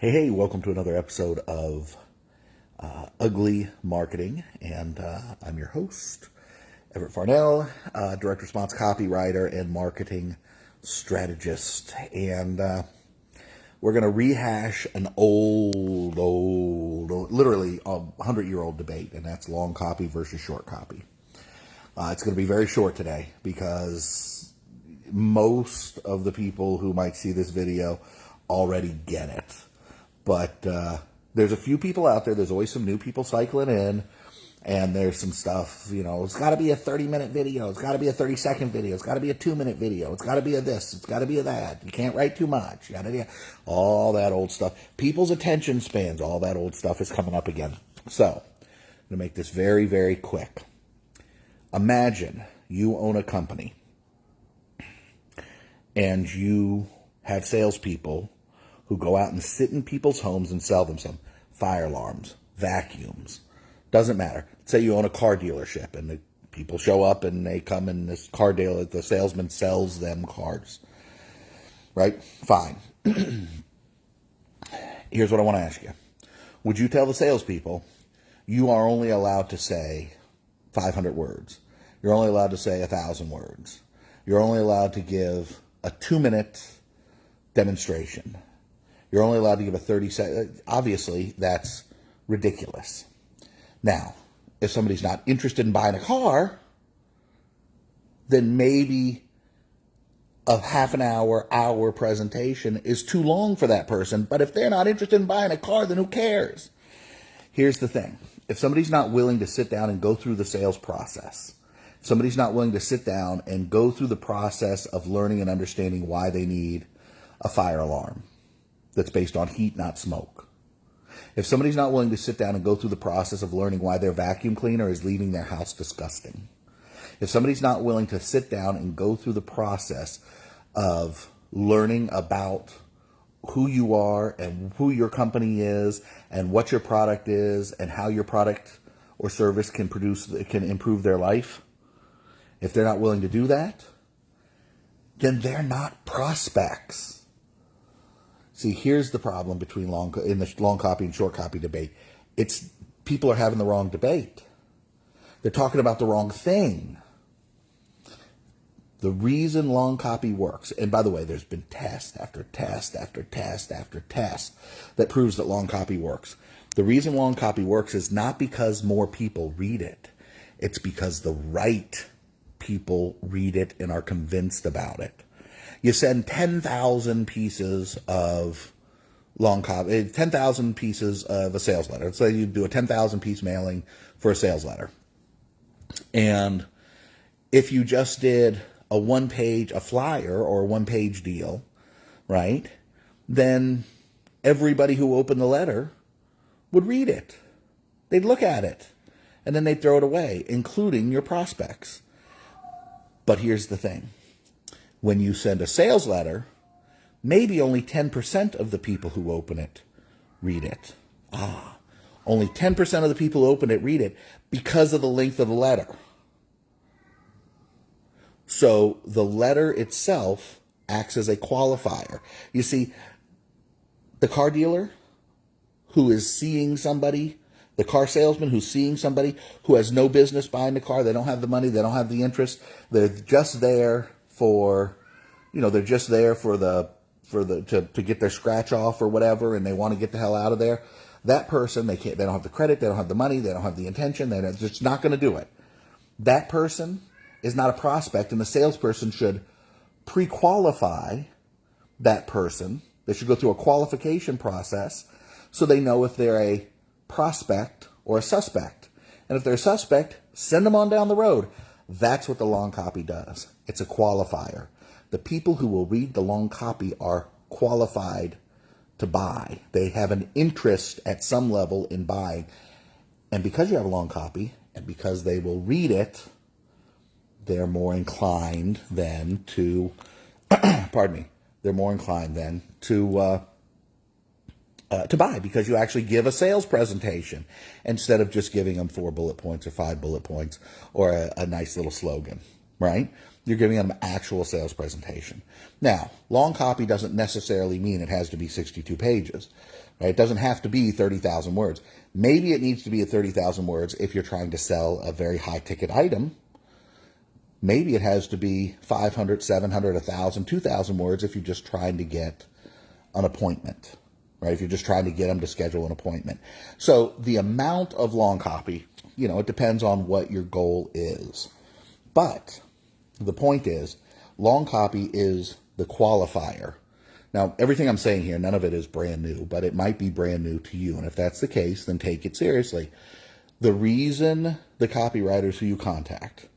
Hey, welcome to another episode of Ugly Marketing, and I'm your host, Everett Farnell, direct response copywriter and marketing strategist. And we're going to rehash an old, literally 100-year-old debate, and that's long copy versus short copy. It's going to be very short today because most of the people who might see this video already get it. But there's a few people out there. There's always some new people cycling in. And there's some stuff, it's got to be a 30-minute video. It's got to be a 30-second video. It's got to be a 2-minute video. It's got to be a this. It's got to be a that. You can't write too much. All that old stuff. People's attention spans, all that old stuff is coming up again. So I'm going to make this very, very quick. Imagine you own a company and you have salespeople who go out and sit in people's homes and sell them some fire alarms, vacuums. Doesn't matter. Say you own a car dealership and the people show up and they come in this car dealer, the salesman sells them cars. Right? Fine. Here's what I want to ask you. Would you tell the salespeople you are only allowed to say 500 words? You're only allowed to say 1,000 words. You're only allowed to give a 2-minute demonstration. You're only allowed to give a 30-second. Obviously, that's ridiculous. Now, if somebody's not interested in buying a car, then maybe a half an hour presentation is too long for that person. But if they're not interested in buying a car, then who cares? Here's the thing. If somebody's not willing to sit down and go through the sales process, if somebody's not willing to sit down and go through the process of learning and understanding why they need a fire alarm that's based on heat, not smoke. If somebody's not willing to sit down and go through the process of learning why their vacuum cleaner is leaving their house disgusting. If somebody's not willing to sit down and go through the process of learning about who you are and who your company is and what your product is and how your product or service can improve their life, if they're not willing to do that, then they're not prospects. See, here's the problem between in the long copy and short copy debate. It's people are having the wrong debate. They're talking about the wrong thing. The reason long copy works, and by the way, there's been test after test after test after test that proves that long copy works. The reason long copy works is not because more people read it. It's because the right people read it and are convinced about it. You send 10,000 pieces of long copy, 10,000 pieces of a sales letter. Let's say you do a 10,000 piece mailing for a sales letter. And if you just did a flyer or a 1-page deal, right, then everybody who opened the letter would read it. They'd look at it, and then they'd throw it away, including your prospects. But here's the thing. When you send a sales letter, maybe only 10% of the people who open it read it. Only 10% of the people who open it read it because of the length of the letter. So the letter itself acts as a qualifier. You see, the car dealer who is seeing somebody, the car salesman who's seeing somebody who has no business buying the car, they don't have the money, they don't have the interest, they're just there to get their scratch off or whatever, and they want to get the hell out of there. That person, they don't have the credit, they don't have the money, they don't have the intention, they're just not going to do it. That person is not a prospect, and the salesperson should pre-qualify that person. They should go through a qualification process so they know if they're a prospect or a suspect. And if they're a suspect, send them on down the road. That's what the long copy does. It's a qualifier. The people who will read the long copy are qualified to buy. They have an interest at some level in buying. And because you have a long copy, and because they will read it, they're more inclined then to, they're more inclined then to buy, because you actually give a sales presentation instead of just giving them 4 bullet points or 5 bullet points or a nice little slogan, right? You're giving them an actual sales presentation. Now, long copy doesn't necessarily mean it has to be 62 pages. Right? It doesn't have to be 30,000 words. Maybe it needs to be 30,000 words if you're trying to sell a very high-ticket item. Maybe it has to be 500, 700, 1,000, 2,000 words if you're just trying to get an appointment. Right? If you're just trying to get them to schedule an appointment. So the amount of long copy, it depends on what your goal is. But the point is, long copy is the qualifier. Now, everything I'm saying here, none of it is brand new, but it might be brand new to you. And if that's the case, then take it seriously. The reason the copywriters who you contact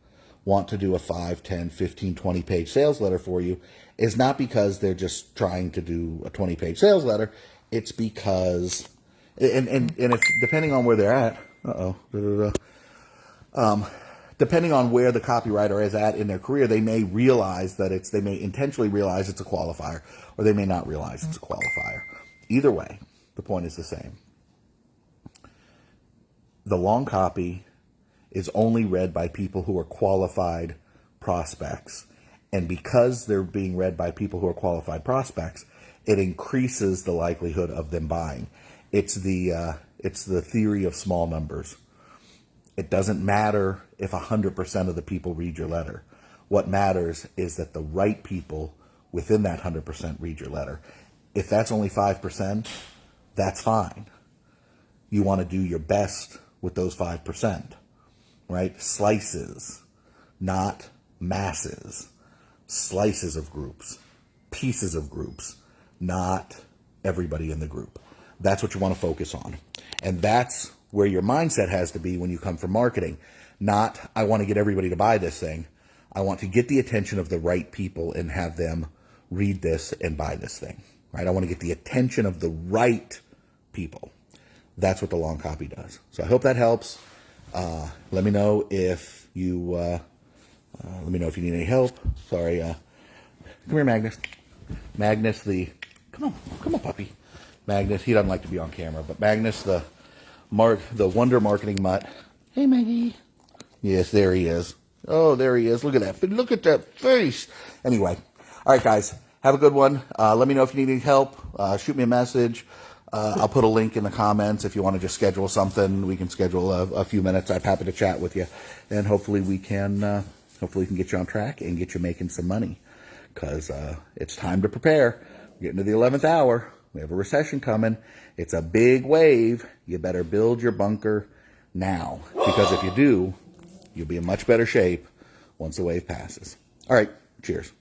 want to do a 5, 10, 15, 20-page sales letter for you is not because they're just trying to do a 20-page sales letter. It's because, and if depending on where they're at, depending on where the copywriter is at in their career, they may realize that they may intentionally realize it's a qualifier, or they may not realize it's a qualifier. Either way, the point is the same. The long copy is only read by people who are qualified prospects. And because they're being read by people who are qualified prospects, it increases the likelihood of them buying. It's the theory of small numbers. It doesn't matter if 100% of the people read your letter. What matters is that the right people within that 100% read your letter. If that's only 5%, that's fine. You want to do your best with those 5%, right? Slices, not masses. Slices of groups, pieces of groups, not everybody in the group. That's what you want to focus on. And that's where your mindset has to be when you come from marketing. Not, I want to get everybody to buy this thing. I want to get the attention of the right people and have them read this and buy this thing, right? I want to get the attention of the right people. That's what the long copy does. So I hope that helps. Let me know if you need any help. Sorry. Come here, Magnus. Magnus, come on, puppy. Magnus, he doesn't like to be on camera, but Magnus, the Wonder Marketing Mutt. Hey, Maggie. Yes, there he is. Oh, there he is. Look at that. Look at that face. Anyway. All right, guys. Have a good one. Let me know if you need any help. Shoot me a message. I'll put a link in the comments if you want to just schedule something. We can schedule a few minutes. I'm happy to chat with you. And hopefully we can get you on track and get you making some money. Because it's time to prepare. We're getting to the 11th hour. We have a recession coming. It's a big wave. You better build your bunker now. Because if you do, you'll be in much better shape once the wave passes. All right. Cheers.